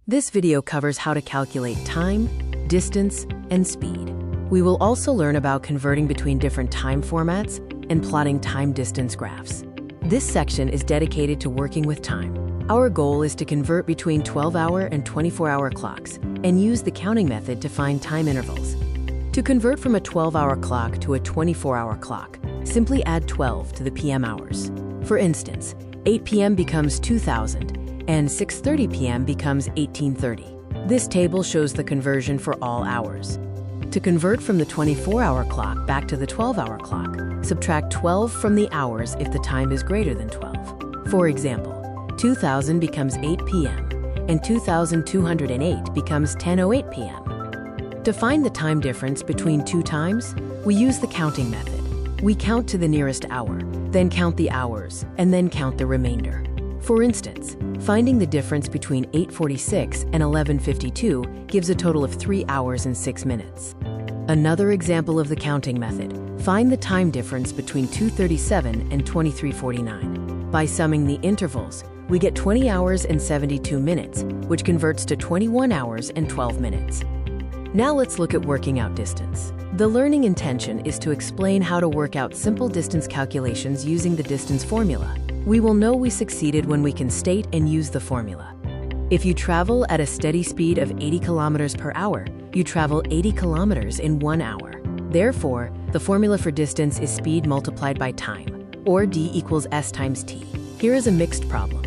This video covers how to calculate time, distance, and speed. We will also learn about converting between different time formats and plotting time-distance graphs. This section is dedicated to working with time. Our goal is to convert between 12-hour and 24-hour clocks and use the counting method to find time intervals. To convert from a 12-hour clock to a 24-hour clock, simply add 12 to the PM hours. For instance, 8 p.m. becomes 2000 and 6:30 p.m. becomes 1830. This table shows the conversion for all hours. To convert from the 24-hour clock back to the 12-hour clock, subtract 12 from the hours if the time is greater than 12. For example, 2000 becomes 8 p.m. and 2208 becomes 10:08 p.m. To find the time difference between two times, we use the counting method. We count to the nearest hour, then count the hours, and then count the remainder. For instance, finding the difference between 8:46 and 11:52 gives a total of 3 hours and 6 minutes. Another example of the counting method, find the time difference between 2:37 and 23:49. By summing the intervals, we get 20 hours and 72 minutes, which converts to 21 hours and 12 minutes. Now let's look at working out distance. The learning intention is to explain how to work out simple distance calculations using the distance formula. We will know we succeeded when we can state and use the formula. If you travel at a steady speed of 80 kilometers per hour, you travel 80 kilometers in 1 hour. Therefore, the formula for distance is speed multiplied by time, or d equals s times t. Here is a mixed problem.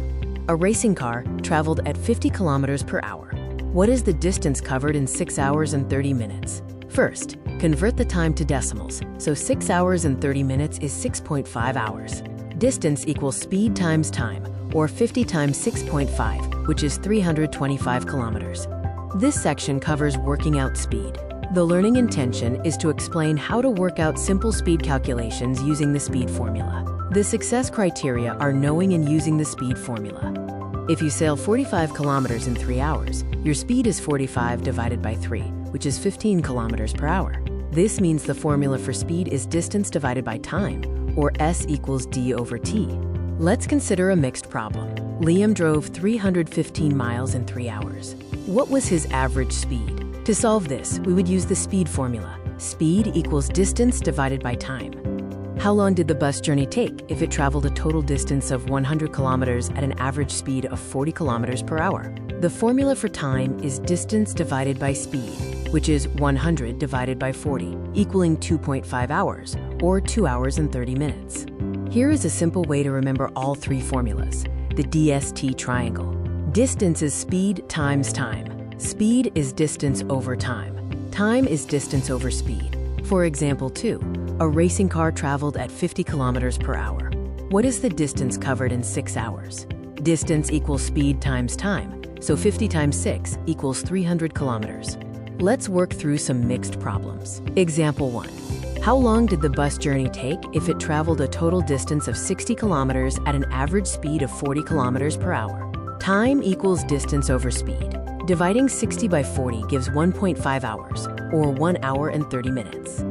A racing car traveled at 50 kilometers per hour. What is the distance covered in 6 hours and 30 minutes? First, convert the time to decimals, so 6 hours and 30 minutes is 6.5 hours. Distance equals speed times time, or 50 times 6.5, which is 325 kilometers. This section covers working out speed. The learning intention is to explain how to work out simple speed calculations using the speed formula. The success criteria are knowing and using the speed formula. If you sail 45 kilometers in 3 hours, your speed is 45 divided by 3, which is 15 kilometers per hour. This means the formula for speed is distance divided by time, or S equals D over T. Let's consider a mixed problem. Liam drove 315 miles in 3 hours. What was his average speed? To solve this, we would use the speed formula. Speed equals distance divided by time. How long did the bus journey take if it traveled a total distance of 100 kilometers at an average speed of 40 kilometers per hour? The formula for time is distance divided by speed, which is 100 divided by 40, equaling 2.5 hours, or 2 hours and 30 minutes. Here is a simple way to remember all three formulas, the DST triangle. Distance is speed times time. Speed is distance over time. Time is distance over speed. For example 2, a racing car traveled at 50 kilometers per hour. What is the distance covered in 6 hours? Distance equals speed times time, so 50 times 6 equals 300 kilometers. Let's work through some mixed problems. Example 1. How long did the bus journey take if it traveled a total distance of 60 kilometers at an average speed of 40 kilometers per hour? Time equals distance over speed. Dividing 60 by 40 gives 1.5 hours, or 1 hour and 30 minutes.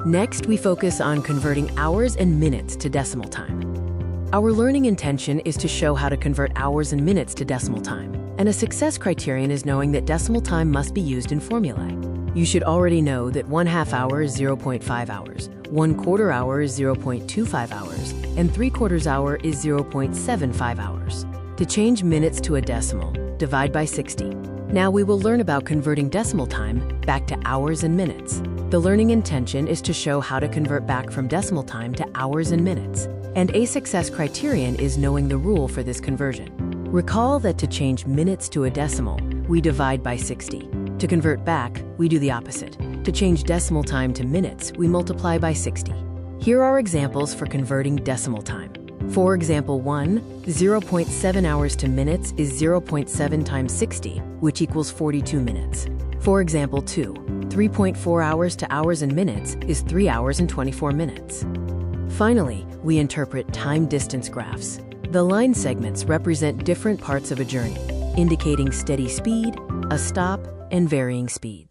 Next, we focus on converting hours and minutes to decimal time. Our learning intention is to show how to convert hours and minutes to decimal time, and a success criterion is knowing that decimal time must be used in formulae. You should already know that 1/2 hour is 0.5 hours, 1/4 hour is 0.25 hours, and 3/4 hour is 0.75 hours. To change minutes to a decimal, divide by 60. Now we will learn about converting decimal time back to hours and minutes. The learning intention is to show how to convert back from decimal time to hours and minutes, and a success criterion is knowing the rule for this conversion. Recall that to change minutes to a decimal, we divide by 60. To convert back, we do the opposite. To change decimal time to minutes, we multiply by 60. Here are examples for converting decimal time. For example 1, 0.7 hours to minutes is 0.7 times 60, which equals 42 minutes. For example 2, 3.4 hours to hours and minutes is 3 hours and 24 minutes. Finally, we interpret time-distance graphs. The line segments represent different parts of a journey, indicating steady speed, a stop, and varying speeds.